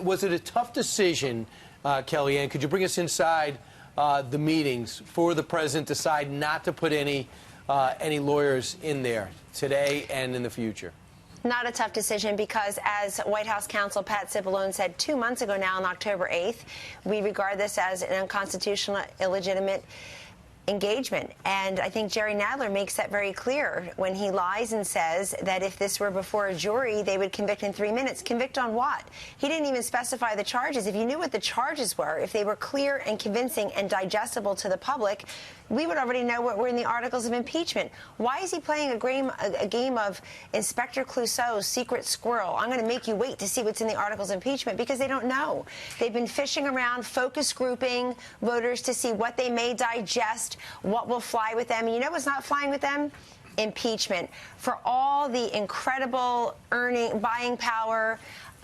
Was it a tough decision, Kellyanne? Could you bring us inside the meetings for the president to decide not to put any lawyers in there today and in the future? Not a tough decision because, as White House counsel Pat Cipollone said 2 months ago now on October 8th, we regard this as an unconstitutional, illegitimate engagement. And I think Jerry Nadler makes that very clear when he lies and says that if this were before a jury, they would convict in 3 minutes. Convict on what? He didn't even specify the charges. If you knew what the charges were, if they were clear and convincing and digestible to the public, we would already know what were in the articles of impeachment. Why is he playing a game of Inspector Clouseau's secret squirrel? I'm going to make you wait to see what's in the articles of impeachment, because they don't know. They've been fishing around, focus grouping voters to see what they may digest, what will fly with them. And you know what's not flying with them? Impeachment. For all the incredible buying power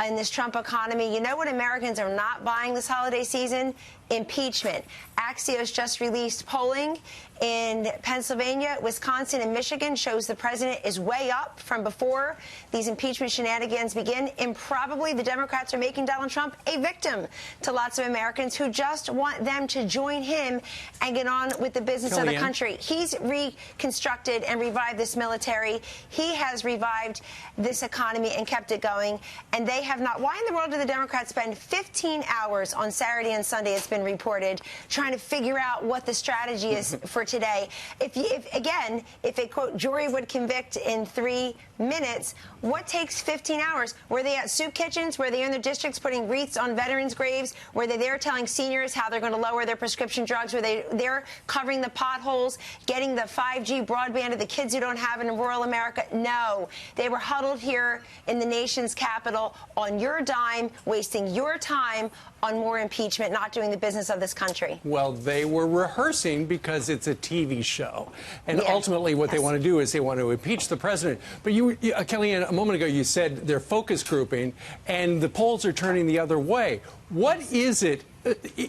in this Trump economy, you know what Americans are not buying this holiday season? Impeachment. Axios just released polling in Pennsylvania, Wisconsin, and Michigan shows the president is way up from before these impeachment shenanigans begin. Improbably, the Democrats are making Donald Trump a victim to lots of Americans who just want them to join him and get on with the business of the country. He's reconstructed and revived this military. He has revived this economy and kept it going, and they have not. Why in the world do the Democrats spend 15 hours on Saturday and Sunday, it's been reported, trying to figure out what the strategy is for today? If a, quote, jury would convict in 3 minutes, what takes 15 hours? Were they at soup kitchens? Were they in their districts putting wreaths on veterans' graves? Were they there telling seniors how they're going to lower their prescription drugs? Were they there covering the potholes, getting the 5G broadband to the kids who don't have it in rural America? No. They were huddled here in the nation's capital on your dime, wasting your time on more impeachment, not doing the business of this country. Well, they were rehearsing because it's a TV show. And ultimately what they want to do is they want to impeach the president. But Kellyanne, a moment ago, you said they're focus grouping and the polls are turning the other way. What is it?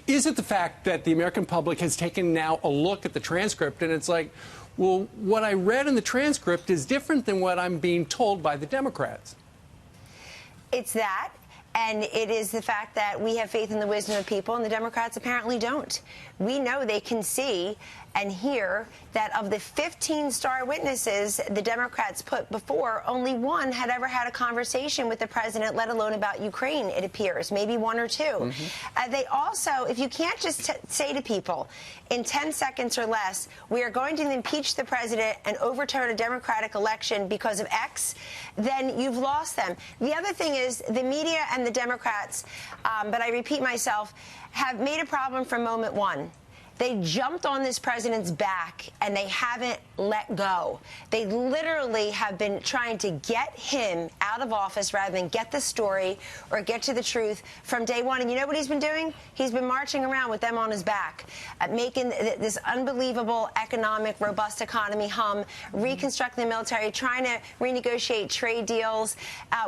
Is it the fact that the American public has taken now a look at the transcript and it's like, well, what I read in the transcript is different than what I'm being told by the Democrats? It's that. And it is the fact that we have faith in the wisdom of people, and the Democrats apparently don't. We know they can see and hear that of the 15 star witnesses the Democrats put before, only one had ever had a conversation with the president, let alone about Ukraine, it appears, maybe one or two. They also, if you can't just say to people in 10 seconds or less, we are going to impeach the president and overturn a Democratic election because of X, then you've lost them. The other thing is the media and the Democrats, but I repeat myself, have made a problem from moment one. They jumped on this president's back, and they haven't let go. They literally have been trying to get him out of office rather than get the story or get to the truth from day one. And you know what he's been doing? He's been marching around with them on his back, making this unbelievable economic, robust economy hum, reconstructing the military, trying to renegotiate trade deals.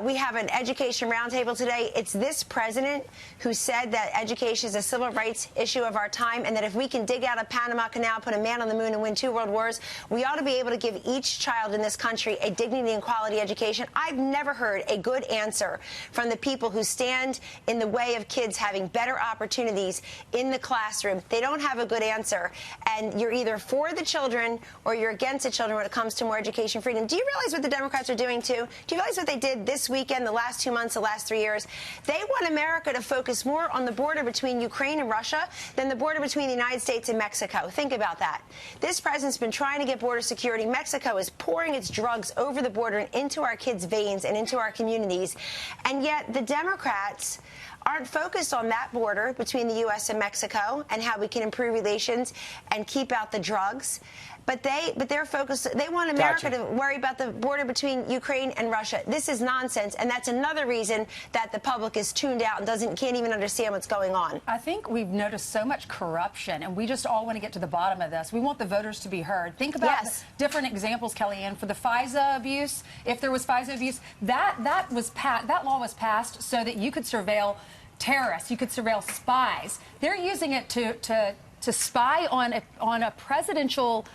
We have an education roundtable today. It's this president who said that education is a civil rights issue of our time, and that if we can dig out a Panama Canal, put a man on the moon, and win 2 world wars, we ought to be able to give each child in this country a dignity and quality education. I've never heard a good answer from the people who stand in the way of kids having better opportunities in the classroom. They don't have a good answer, and you're either for the children or you're against the children when it comes to more education freedom. Do you realize what the Democrats are doing, too? Do you realize what they did this weekend, the last 2 months, the last 3 years? They want America to focus more on the border between Ukraine and Russia than the border between the United States and Mexico. Think about that. This president's been trying to get border security. Mexico is pouring its drugs over the border and into our kids' veins and into our communities. And yet the Democrats aren't focused on that border between the U.S. and Mexico and how we can improve relations and keep out the drugs. But they're focused. They want America to worry about the border between Ukraine and Russia. This is nonsense, and that's another reason that the public is tuned out and can't even understand what's going on. I think we've noticed so much corruption, and we just all want to get to the bottom of this. We want the voters to be heard. Think about different examples, Kellyanne, for the FISA abuse. If there was FISA abuse, that law was passed so that you could surveil terrorists, you could surveil spies. They're using it to to spy on a presidential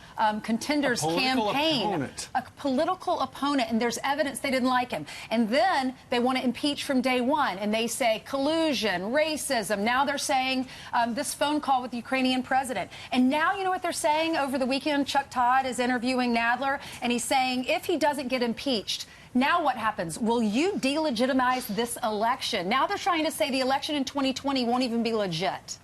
contender's campaign, a political opponent, and there's evidence they didn't like him. And then they want to impeach from day one, and they say collusion, racism. Now they're saying this phone call with the Ukrainian president. And now you know what they're saying over the weekend? Chuck Todd is interviewing Nadler, and he's saying if he doesn't get impeached, now what happens? Will you delegitimize this election? Now they're trying to say the election in 2020 won't even be legit.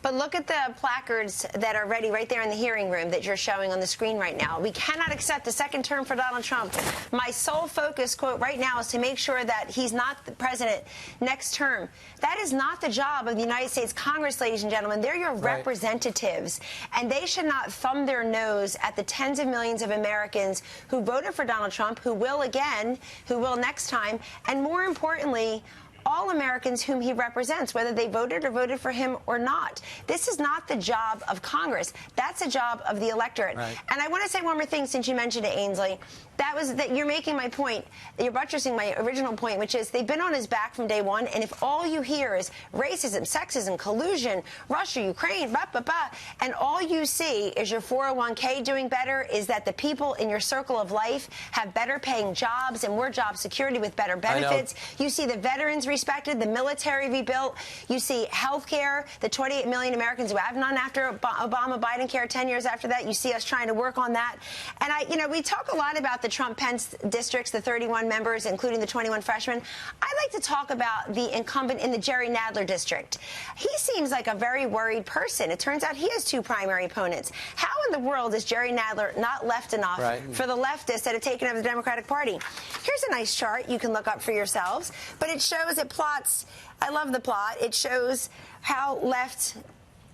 But look at the placards that are ready right there in the hearing room that you're showing on the screen right now. We cannot accept a second term for Donald Trump. My sole focus, quote, right now is to make sure that he's not the president next term. That is not the job of the United States Congress, ladies and gentlemen. They're your representatives, and they should not thumb their nose at the tens of millions of Americans who voted for Donald Trump, who will again, who will next time, and more importantly, all Americans whom he represents, whether they voted or voted for him or not. This is not the job of Congress. That's a job of the electorate. Right. And I want to say one more thing since you mentioned it, Ainsley. That you're making my point. You're buttressing my original point, which is they've been on his back from day one. And if all you hear is racism, sexism, collusion, Russia, Ukraine, blah, blah, blah, and all you see is your 401k doing better, is that the people in your circle of life have better paying jobs and more job security with better benefits. You see the veterans respected, the military rebuilt. You see health care, the 28 million Americans who have none after Obama-Biden care 10 years after that. You see us trying to work on that. And we talk a lot about the Trump-Pence districts, the 31 members, including the 21 freshmen. I'd like to talk about the incumbent in the Jerry Nadler district. He seems like a very worried person. It turns out he has two primary opponents. How in the world is Jerry Nadler not left enough for the leftists that have taken over the Democratic Party? Here's a nice chart you can look up for yourselves, but it shows, it plots, I love the plot, it shows how left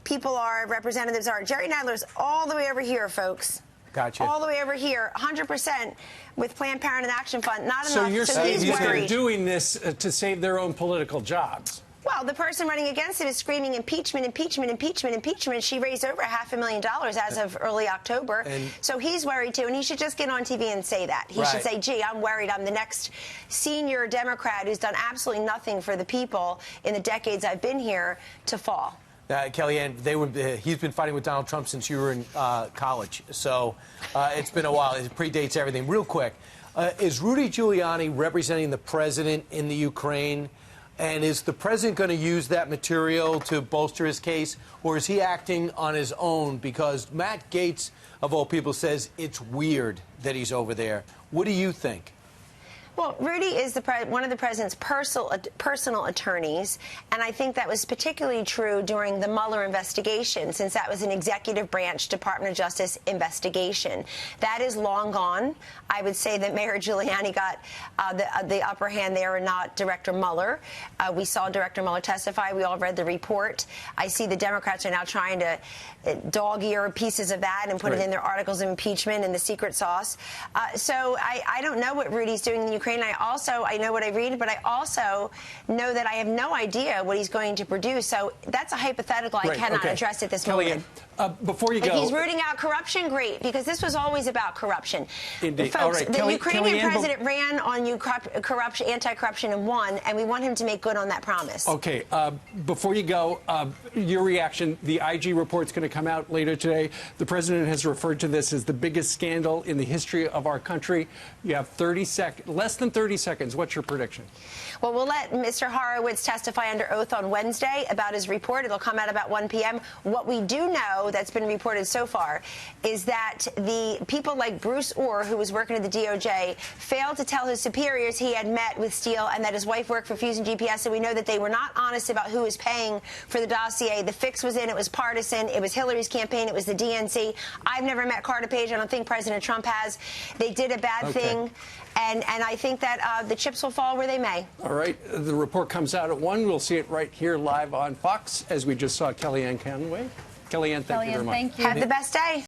people are, representatives are. Jerry Nadler's all the way over here, folks. Gotcha. All the way over here, 100% with Planned Parenthood Action Fund. Not enough. So you're saying they're worried. doing this to save their own political jobs? Well, the person running against him is screaming impeachment, impeachment, impeachment, impeachment. She raised over $500,000 as of early October. So he's worried, too, and he should just get on TV and say that. He should say, gee, I'm worried. I'm the next senior Democrat who's done absolutely nothing for the people in the decades I've been here to fall. Kellyanne, he's been fighting with Donald Trump since you were in college, so it's been a while. It predates everything. Real quick, is Rudy Giuliani representing the president in the Ukraine, and is the president going to use that material to bolster his case, or is he acting on his own? Because Matt Gaetz, of all people, says it's weird that he's over there. What do you think? Well, Rudy is one of the president's personal attorneys, and I think that was particularly true during the Mueller investigation, since that was an executive branch Department of Justice investigation. That is long gone. I would say that Mayor Giuliani got the upper hand there, and not Director Mueller. We saw Director Mueller testify. We all read the report. I see the Democrats are now trying to dog-ear pieces of that and put it in their articles of impeachment and the secret sauce. So I don't know what Rudy's doing in the Ukraine. I know what I read, but I also know that I have no idea what he's going to produce. So that's a hypothetical. I cannot address at this moment. Before you go, if he's rooting out corruption, great, because this was always about corruption. Indeed. Folks, the Ukrainian president ran on anti-corruption and won, and we want him to make good on that promise. Okay. Before you go, your reaction, the IG report's going to come out later today. The president has referred to this as the biggest scandal in the history of our country. You have less than 30 seconds. What's your prediction? Well, we'll let Mr. Horowitz testify under oath on Wednesday about his report. It'll come out about 1 p.m. What we do know that's been reported so far is that the people like Bruce Orr, who was working at the DOJ, failed to tell his superiors he had met with Steele and that his wife worked for Fusion GPS. And we know that they were not honest about who was paying for the dossier. The fix was in. It was partisan. It was Hillary's campaign. It was the DNC. I've never met Carter Page. I don't think President Trump has. They did a bad thing. And I think that the chips will fall where they may. All right. The report comes out at 1. We'll see it right here live on Fox, as we just saw Kellyanne Conway. Kellyanne, thank you very much. Thank you. Have the best day.